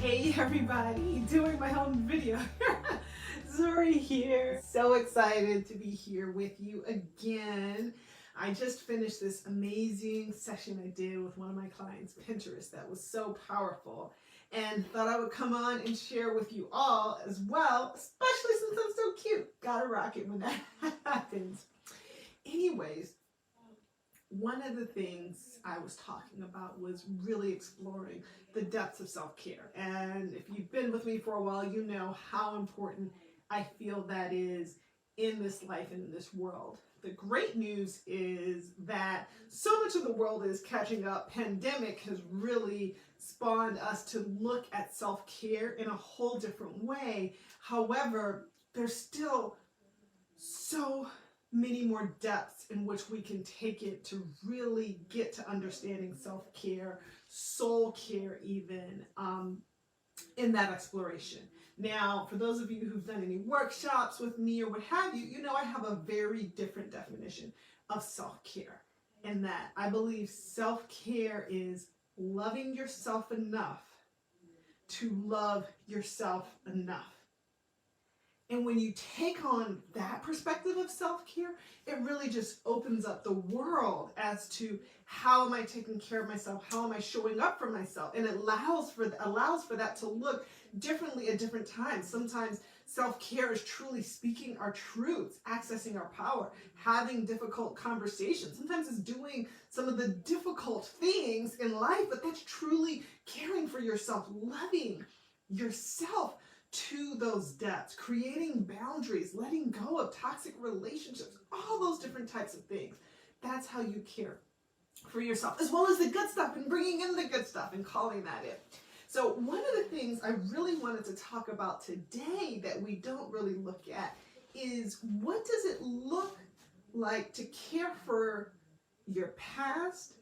Hey everybody, doing my own video. Zuri here. So excited to be here with you again. I just finished this amazing session I did with one of my clients, Pinterest, that was so powerful, and thought I would come on and share with you all as well, especially since I'm so cute. Gotta rock it when that happens. Anyways, one of the things I was talking about was really exploring the depths of self-care. And if you've been with me for a while, you know how important I feel that is in this life and in this world. The great news is that so much of the world is catching up. Pandemic has really spawned us to look at self-care in a whole different way. However, there's still so many more depths in which we can take it to really get to understanding self-care, soul care even, in that exploration. Now, for those of you who've done any workshops with me or what have you, you know I have a very different definition of self-care, in that I believe self-care is loving yourself enough to love yourself enough. And when you take on that perspective of self-care, it really just opens up the world as to how am I taking care of myself? How am I showing up for myself? And it allows for that to look differently at different times. Sometimes self-care is truly speaking our truths, accessing our power, having difficult conversations. Sometimes it's doing some of the difficult things in life, but that's truly caring for yourself, loving yourself to those depths, creating boundaries, letting go of toxic relationships, all those different types of things. That's how you care for yourself, as well as the good stuff and bringing in the good stuff and calling that in. So one of the things I really wanted to talk about today that we don't really look at is, what does it look like to care for your past,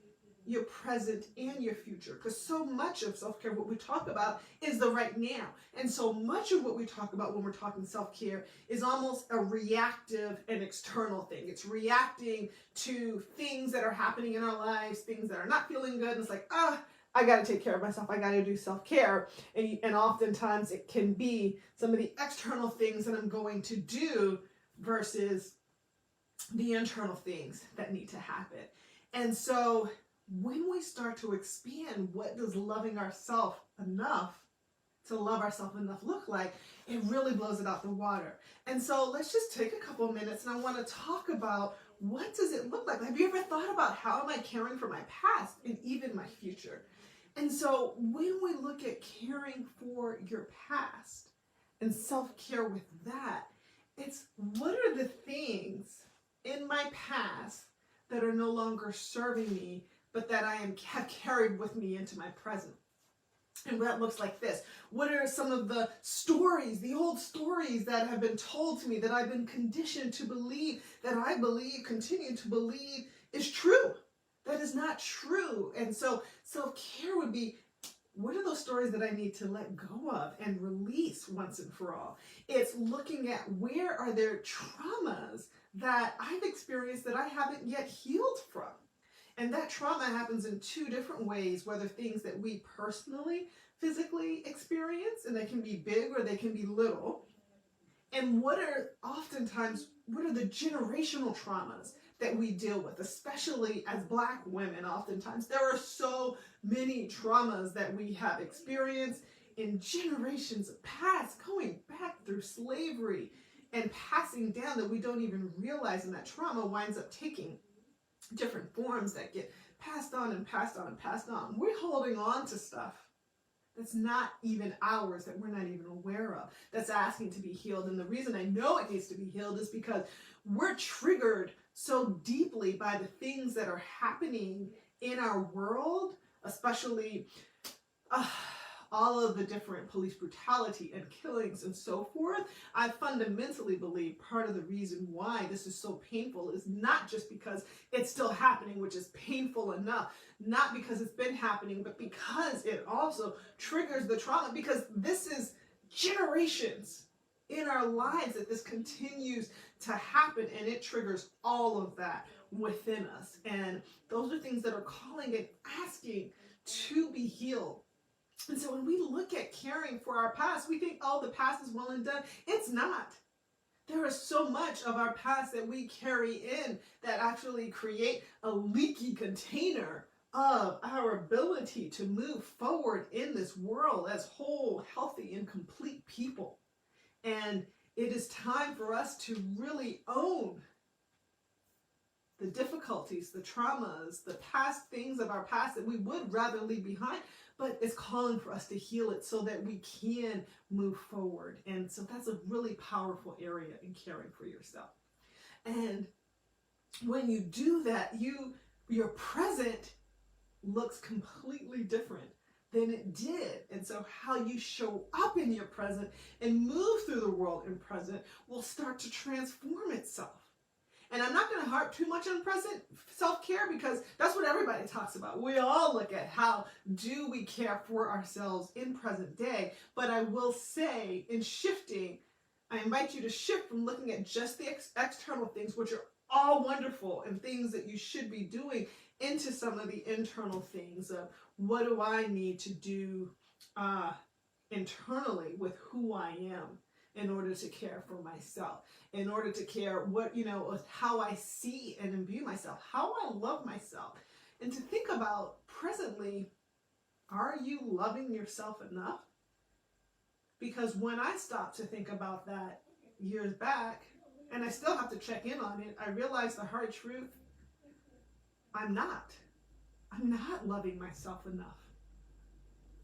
your present, and your future? Because so much of self-care, what we talk about, is the right now. And so much of what we talk about when we're talking self-care is almost a reactive and external thing. It's reacting to things that are happening in our lives, things that are not feeling good. And it's like, I got to take care of myself. I got to do self-care. And oftentimes it can be some of the external things that I'm going to do versus the internal things that need to happen. And so when we start to expand, what does loving ourselves enough to love ourselves enough look like, it really blows it out the water. And so let's just take a couple of minutes, and I want to talk about, what does it look like? Have you ever thought about, how am I caring for my past and even my future? And so when we look at caring for your past and self-care with that, it's, what are the things in my past that are no longer serving me, but that I have carried with me into my present? And that looks like this. What are some of the stories, the old stories that have been told to me, that I've been conditioned to believe, that I believe, continue to believe is true, that is not true? And so self-care would be, what are those stories that I need to let go of and release once and for all? It's looking at, where are there traumas that I've experienced that I haven't yet healed from? And that trauma happens in two different ways, whether things that we personally, physically experience, and they can be big or they can be little. And what are the generational traumas that we deal with, especially as Black women? Oftentimes there are so many traumas that we have experienced in generations past, going back through slavery and passing down, that we don't even realize, and that trauma winds up taking different forms that get passed on and passed on and passed on. We're holding on to stuff that's not even ours, that we're not even aware of, that's asking to be healed. And the reason I know it needs to be healed is because we're triggered so deeply by the things that are happening in our world, especially all of the different police brutality and killings and so forth. I fundamentally believe part of the reason why this is so painful is not just because it's still happening, which is painful enough, not because it's been happening, but because it also triggers the trauma, because this is generations in our lives that this continues to happen, and it triggers all of that within us. And those are things that are calling and asking to be healed. And so when we look at caring for our past, we think, oh, the past is well and done. It's not. There is so much of our past that we carry in that actually create a leaky container of our ability to move forward in this world as whole, healthy, and complete people. And it is time for us to really own the difficulties, the traumas, the past things of our past that we would rather leave behind, but it's calling for us to heal it so that we can move forward. And so that's a really powerful area in caring for yourself. And when you do that, your present looks completely different than it did. And so how you show up in your present and move through the world in present will start to transform itself. And I'm not going to harp too much on present self-care because that's what everybody talks about. We all look at how do we care for ourselves in present day. But I will say in shifting, I invite you to shift from looking at just the external things, which are all wonderful and things that you should be doing, into some of the internal things of what do I need to do internally with who I am in order to care for myself, in order to care what, how I see and imbue myself, how I love myself. And to think about presently, are you loving yourself enough? Because when I stopped to think about that years back, and I still have to check in on it, I realized the hard truth, I'm not loving myself enough.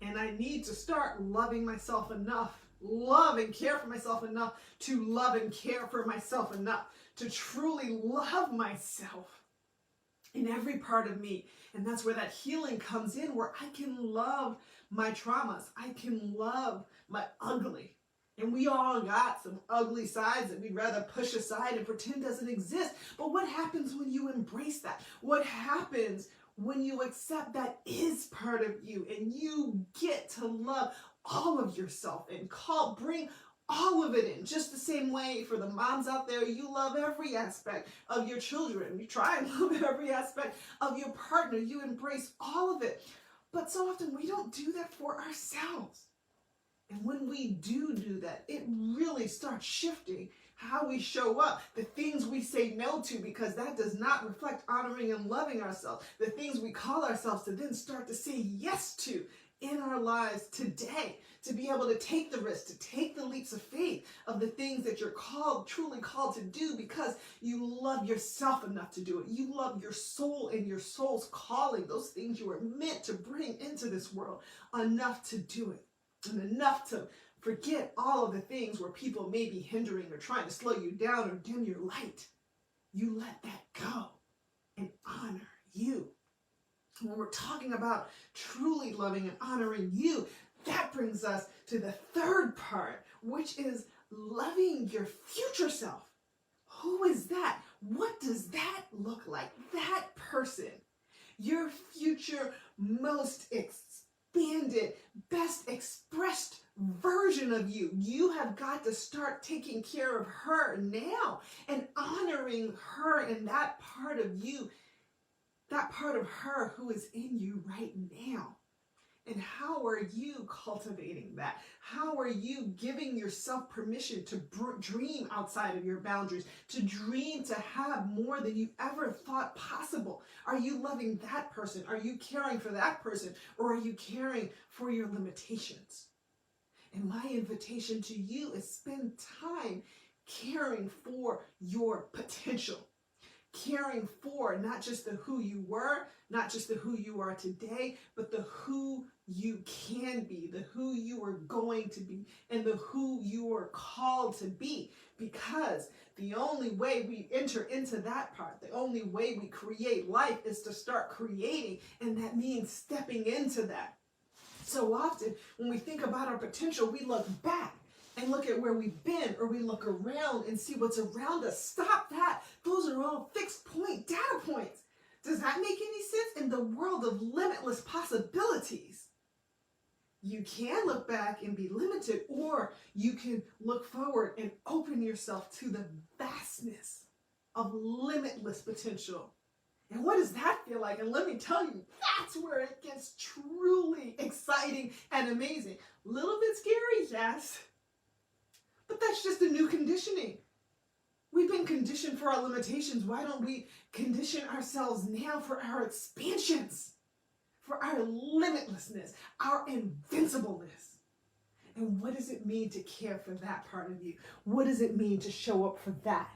And I need to start loving myself enough, love and care for myself enough to love and care for myself enough to truly love myself in every part of me. And that's where that healing comes in, where I can love my traumas. I can love my ugly. And we all got some ugly sides that we'd rather push aside and pretend doesn't exist. But what happens when you embrace that? What happens when you accept that is part of you and you get to love all of yourself and bring all of it in? Just the same way for the moms out there, you love every aspect of your children. You try and love every aspect of your partner. You embrace all of it. But so often we don't do that for ourselves. And when we do that, it really starts shifting how we show up, the things we say no to, because that does not reflect honoring and loving ourselves, the things we call ourselves to then start to say yes to in our lives today, to be able to take the risk, to take the leaps of faith of the things that you're truly called to do because you love yourself enough to do it. You love your soul and your soul's calling, those things you were meant to bring into this world, enough to do it. And enough to forget all of the things where people may be hindering or trying to slow you down or dim your light. You let that go and honor you. When we're talking about truly loving and honoring you, that brings us to the third part, which is loving your future self. Who is that? What does that look like? That person, your future most expanded, best expressed version of you. You have got to start taking care of her now and honoring her and that part of you, that part of her who is in you right now. And how are you cultivating that? How are you giving yourself permission to dream outside of your boundaries, to dream to have more than you ever thought possible? Are you loving that person? Are you caring for that person? Or are you caring for your limitations? And my invitation to you is spend time caring for your potential. Caring for not just the who you were, not just the who you are today, but the who you can be, the who you are going to be, and the who you are called to be. Because the only way we enter into that part, the only way we create life is to start creating, and that means stepping into that. So often when we think about our potential, we look back and look at where we've been, or we look around and see what's around us. Stop that. Those are all fixed point data points. Does that make any sense? In the world of limitless possibilities, you can look back and be limited, or you can look forward and open yourself to the vastness of limitless potential And what does that feel like? And let me tell you, that's where it gets truly exciting and amazing. Little bit scary, yes, but that's just a new conditioning. We've been conditioned for our limitations. Why don't we condition ourselves now for our expansions, for our limitlessness, our invincibleness? And what does it mean to care for that part of you? What does it mean to show up for that?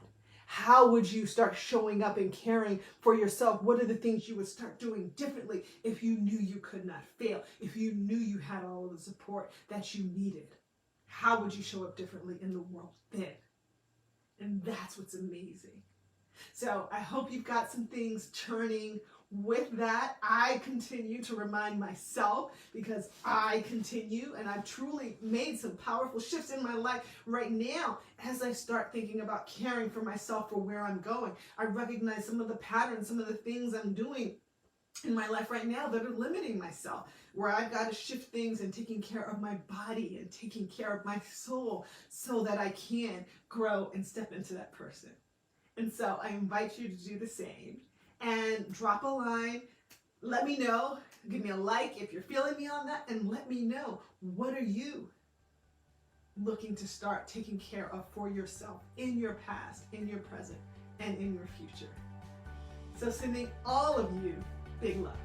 How would you start showing up and caring for yourself? What are the things you would start doing differently if you knew you could not fail? If you knew you had all of the support that you needed? How would you show up differently in the world then? And that's what's amazing. So I hope you've got some things turning with that. I continue to remind myself, because I continue, and I've truly made some powerful shifts in my life right now as I start thinking about caring for myself for where I'm going. I recognize some of the patterns, some of the things I'm doing in my life right now that are limiting myself, where I've got to shift things and taking care of my body and taking care of my soul so that I can grow and step into that person. And so I invite you to do the same and drop a line. Let me know. Give me a like if you're feeling me on that, and let me know, what are you looking to start taking care of for yourself in your past, in your present, and in your future. So sending all of you big love.